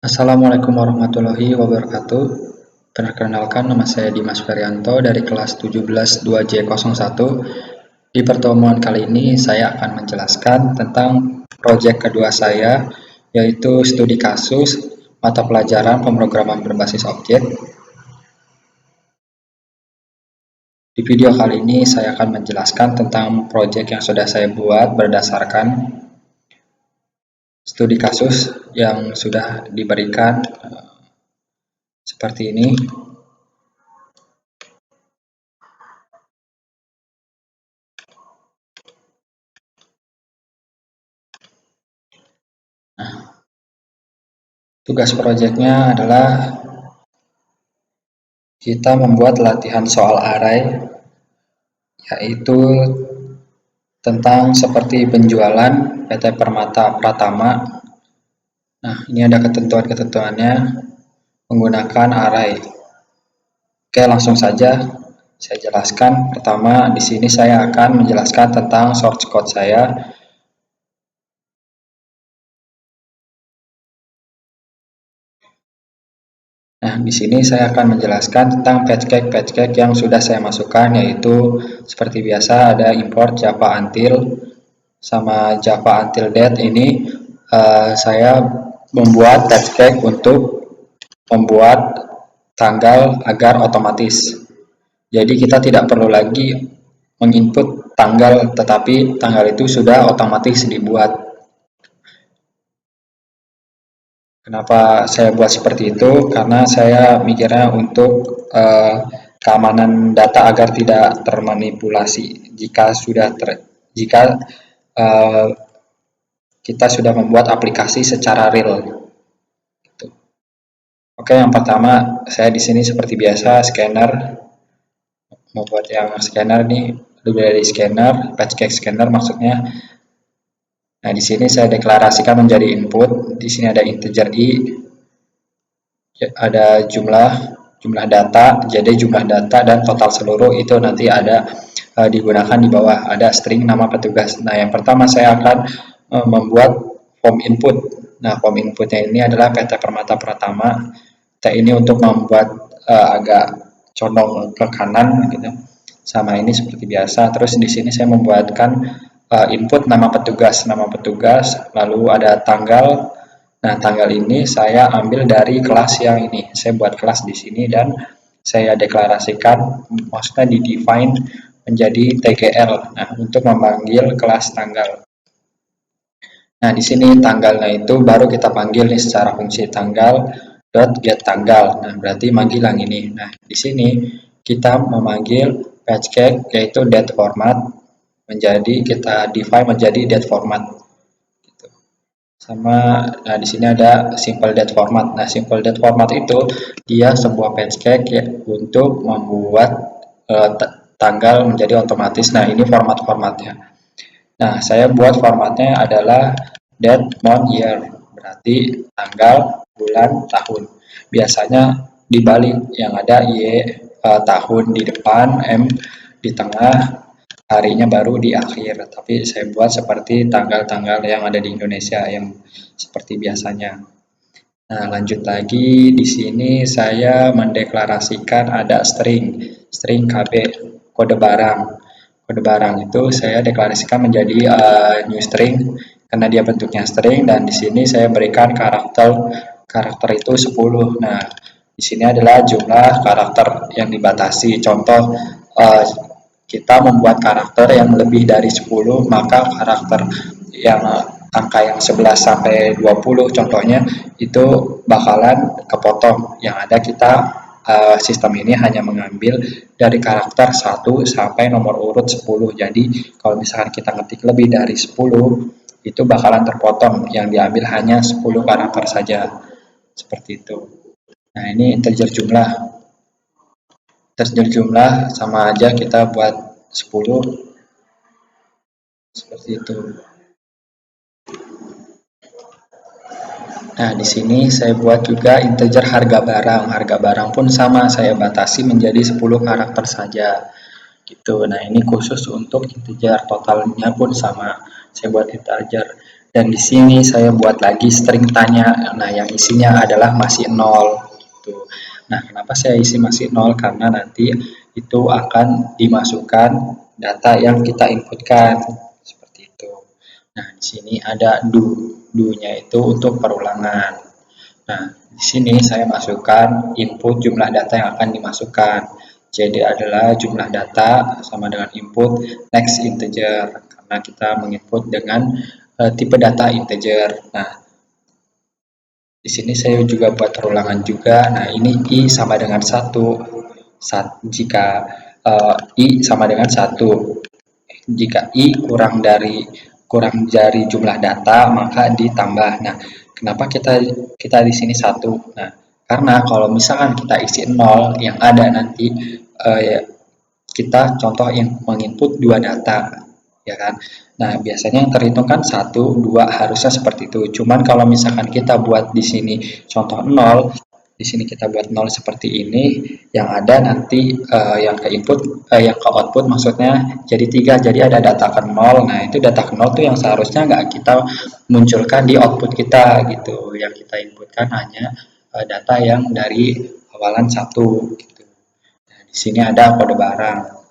Assalamualaikum warahmatullahi wabarakatuh. Perkenalkan, nama saya Dimas Ferianto dari kelas 17 2J01. Di pertemuan kali ini saya akan menjelaskan tentang proyek kedua saya, yaitu studi kasus mata pelajaran pemrograman berbasis objek. Di video kali ini saya akan menjelaskan tentang proyek yang sudah saya buat berdasarkan studi kasus yang sudah diberikan seperti ini. Tugas proyeknya adalah kita membuat latihan soal array, yaitu tentang seperti penjualan PT Permata Pratama. Nah, ini ada ketentuan-ketentuannya menggunakan array. Oke, langsung saja saya jelaskan. Pertama, di sini saya akan menjelaskan tentang source code saya. Nah, di sini saya akan menjelaskan tentang patch cake yang sudah saya masukkan, yaitu seperti biasa ada import Java Until sama Java Until Date. Ini saya membuat patch cake untuk membuat tanggal agar otomatis. Jadi kita tidak perlu lagi menginput tanggal, tetapi tanggal itu sudah otomatis dibuat. Kenapa saya buat seperti itu? Karena saya mikirnya untuk keamanan data agar tidak termanipulasi. Jika kita sudah membuat aplikasi secara real. Gitu. Oke, yang pertama saya di sini seperti biasa scanner. Membuat yang scanner nih, lebih dari scanner, patch cake scanner maksudnya. Nah, di sini saya deklarasikan menjadi input. Di sini ada integer i, ada jumlah data, jadi jumlah data dan total seluruh itu nanti ada digunakan di bawah. Ada string nama petugas. Nah, yang pertama saya akan membuat form input. Nah, form inputnya ini adalah PT Permata Pratama. Ini untuk membuat agak condong ke kanan gitu. Sama ini seperti biasa. Terus di sini saya membuatkan input nama petugas, lalu ada tanggal. Nah, tanggal ini saya ambil dari kelas yang ini. Saya buat kelas di sini dan saya deklarasikan, maksudnya di define menjadi TGL. Nah, untuk memanggil kelas tanggal. Nah, di sini tanggalnya itu baru kita panggil nih secara fungsi tanggal dot get tanggal. Nah, berarti manggil yang ini. Nah, di sini kita memanggil patch cake yaitu date format menjadi kita define menjadi date format. Gitu. Sama, nah di sini ada simple date format. Nah, simple date format itu dia sebuah patch cake ya, untuk membuat tanggal menjadi otomatis. Nah, ini formatnya. Nah, saya buat formatnya adalah date, month, year, berarti tanggal, bulan, tahun. Biasanya dibalik, yang ada Y tahun di depan, M di tengah, harinya baru di akhir. Tapi saya buat seperti tanggal-tanggal yang ada di Indonesia yang seperti biasanya. Nah, lanjut lagi di sini saya mendeklarasikan ada string KB, kode barang. Kode barang itu saya deklarasikan menjadi new string karena dia bentuknya string, dan di sini saya berikan karakter itu 10. Nah, di sini adalah jumlah karakter yang dibatasi. Contoh, kita membuat karakter yang lebih dari 10, maka karakter yang angka yang 11 sampai 20 contohnya itu bakalan kepotong. Yang ada kita sistem ini hanya mengambil dari karakter 1 sampai nomor urut 10. Jadi kalau misalkan kita ngetik lebih dari 10 itu bakalan terpotong, yang diambil hanya 10 karakter saja. Seperti itu. Nah, ini integer jumlah sama aja kita buat 10 seperti itu. Nah, di sini saya buat juga integer harga barang. Harga barang pun sama, saya batasi menjadi 10 karakter saja. Gitu. Nah, ini khusus untuk integer, totalnya pun sama. Saya buat integer. Dan di sini saya buat lagi string tanya. Nah, yang isinya adalah masih 0 gitu. Nah, kenapa saya isi masih 0? Karena nanti itu akan dimasukkan data yang kita inputkan seperti itu. Nah, di sini ada do-nya itu untuk perulangan. Nah, di sini saya masukkan input jumlah data yang akan dimasukkan. Jadi adalah jumlah data sama dengan input next integer karena kita menginput dengan tipe data integer. Nah, di sini saya juga buat perulangan juga. Nah, ini i sama dengan 1. Jika i sama dengan 1. Jika i kurang dari jumlah data maka ditambah. Nah, kenapa kita di sini 1? Nah, karena kalau misalkan kita isi 0 yang ada nanti kita contoh menginput 2 data, ya kan? Nah, biasanya yang terhitung kan 1, 2 harusnya seperti itu. Cuman kalau misalkan kita buat di sini contoh 0, di sini kita buat 0 seperti ini, yang ada nanti yang ke input yang ke output maksudnya jadi 3. Jadi ada data ke 0. Nah, itu data ke 0 tuh yang seharusnya nggak kita munculkan di output kita gitu. Yang kita inputkan hanya data yang dari awalan 1 gitu. Nah, di sini ada kode barang.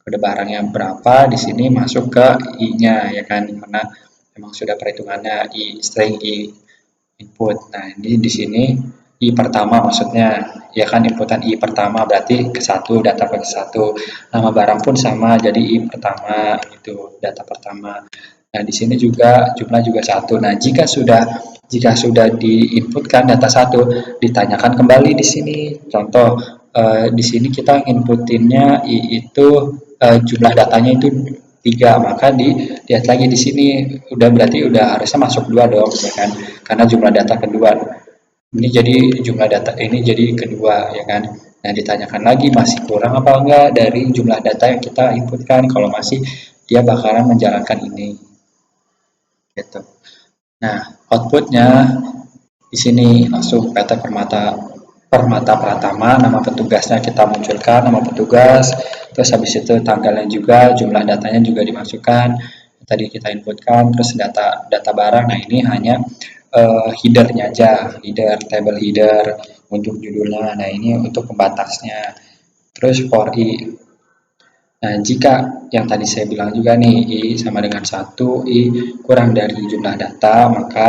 Kode barangnya berapa di sini masuk ke i-nya, ya kan, dimana memang sudah perhitungannya string i input. Nah, ini di sini i pertama maksudnya, ya kan, inputan i pertama berarti ke 1, data ke 1. Nama barang pun sama, jadi i pertama itu data pertama. Nah, di sini juga jumlah juga 1. Nah, jika sudah diinputkan data 1, ditanyakan kembali di sini. Contoh di sini kita inputinnya i itu jumlah datanya itu 3, maka dilihat lagi di sini berarti udah harusnya masuk 2 dong, ya kan? Karena jumlah data kedua. Ini jadi jumlah data ini jadi kedua, ya kan? Nah, ditanyakan lagi masih kurang apa enggak dari jumlah data yang kita inputkan. Kalau masih, dia bakalan menjalankan ini. Gitu. Nah, outputnya di sini langsung PT Permata Pratama, nama petugasnya kita munculkan, nama petugas, terus habis itu tanggalnya juga, jumlah datanya juga dimasukkan, tadi kita inputkan, terus data barang. Nah, ini hanya headernya aja, table header untuk judulnya. Nah, ini untuk pembatasnya. Terus for i. Nah, jika yang tadi saya bilang juga nih, i sama dengan 1, i kurang dari jumlah data, maka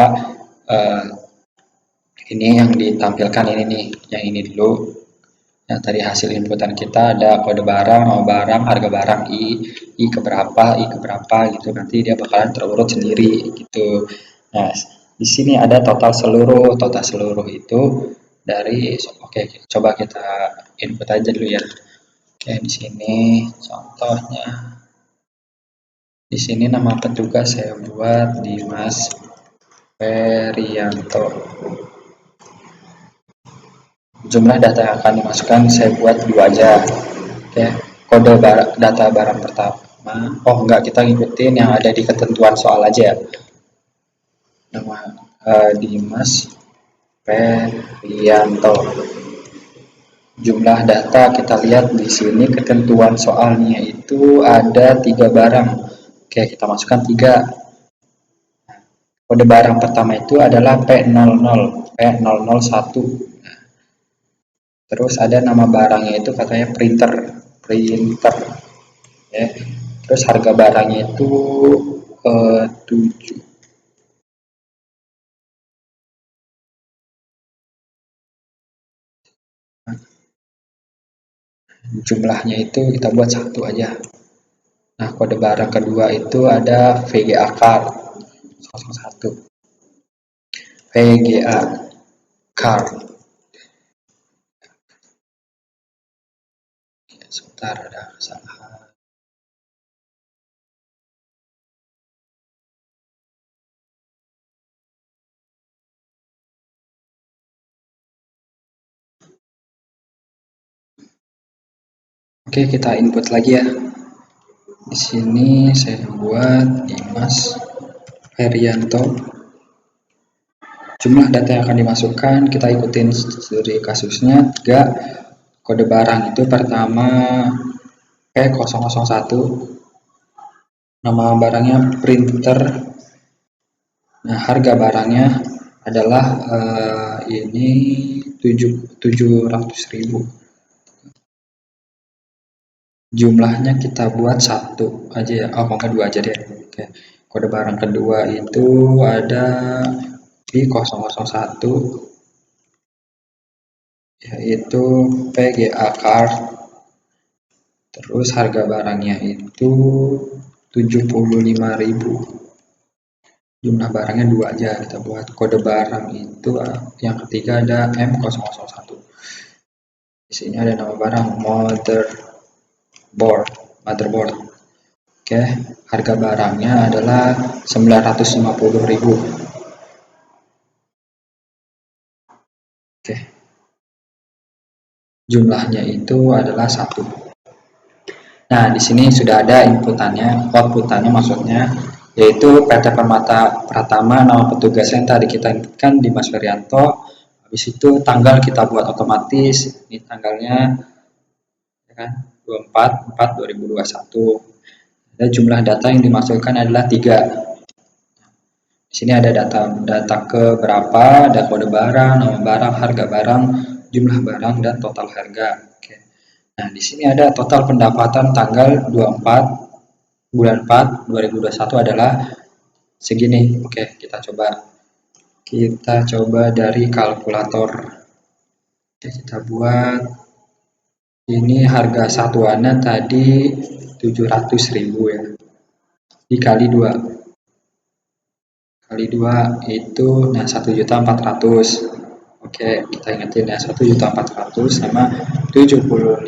ini yang ditampilkan ini nih, yang ini dulu. Yang tadi hasil inputan kita ada kode barang, nama barang, harga barang, i keberapa gitu. Nanti dia bakalan terurut sendiri gitu. Nah, di sini ada total seluruh itu dari, oke, coba kita input aja dulu ya. Oke, di sini contohnya. Di sini nama petugas saya buat Dimas Ferianto. Jumlah data yang akan dimasukkan saya buat 2 aja. Oke, kode data barang pertama. Oh, enggak, kita ngikutin yang ada di ketentuan soal aja ya. Nama Dimas Ferianto. Jumlah data kita lihat di sini ketentuan soalnya itu ada 3 barang. Oke, kita masukkan 3. Kode barang pertama itu adalah P00, P001. Terus ada nama barangnya itu katanya printer, ya. Terus harga barangnya itu 7. Jumlahnya itu kita buat 1 aja. Nah, kode barang kedua itu ada VGA card 01. VGA card. Sebentar, ada kesalahan. Oke, kita input lagi ya. Di sini saya buat Dimas Ferianto. Jumlah data yang akan dimasukkan kita ikutin dari kasusnya 3. Kode barang itu pertama P001. Nama barangnya printer Nah, harga barangnya adalah ini 700.000. Jumlahnya kita buat satu aja ya, oh enggak dua aja deh. Oke. Kode barang kedua itu ada di 001, yaitu PGA card. Terus harga barangnya itu 75.000. Jumlah barangnya dua aja, kita buat kode barang itu yang ketiga ada M001. Di sini ada nama barang motherboard. Oke, harga barangnya adalah 950.000. Oke, jumlahnya itu adalah satu. Nah, di sini sudah ada outputannya maksudnya, yaitu PT Permata Pratama, nama petugasnya yang tadi kita inputkan di Mas Ferianto. Habis itu tanggal kita buat otomatis, ini tanggalnya ya kan, 24/4/2021. Dan jumlah data yang dimasukkan adalah 3. Di sini ada data ke berapa, ada kode barang, nama barang, harga barang, jumlah barang, dan total harga. Oke. Nah, di sini ada total pendapatan tanggal 24 bulan 4 2021 adalah segini. Oke, kita coba dari kalkulator. Oke, kita buat ini harga satuannya tadi 700.000 ya. Dikali 2. Kali 2 itu nah 1.400.000. Oke, kita ingetin ya, 1.400.000 sama 75.000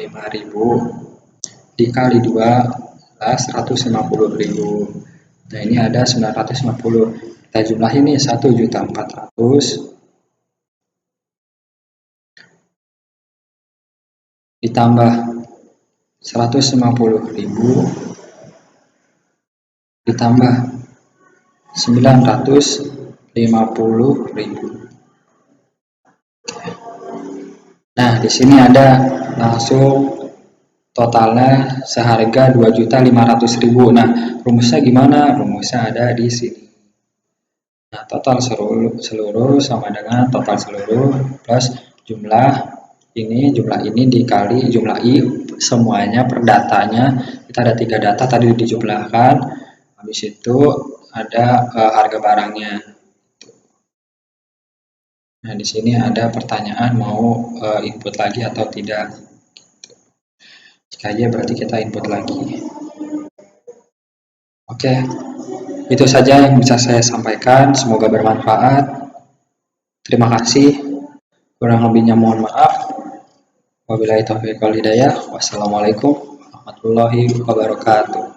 dikali 2 adalah 150.000. Nah, ini ada 950. Kita jumlah ini 1.400.000 ditambah 150.000 ditambah 950.000. Nah, di sini ada langsung totalnya seharga 2.500.000. Nah, rumusnya gimana? Rumusnya ada di sini. Nah, total seluruh sama dengan total seluruh plus jumlah ini dikali jumlah I semuanya per datanya. Kita ada 3 data tadi dijumlahkan. Habis itu ada harga barangnya. Nah, di sini ada pertanyaan mau input lagi atau tidak. Jika iya berarti kita input lagi. Oke, itu saja yang bisa saya sampaikan. Semoga bermanfaat. Terima kasih. Kurang lebihnya mohon maaf. Wabillahi taufiq wal hidayah. Wassalamualaikum warahmatullahi wabarakatuh.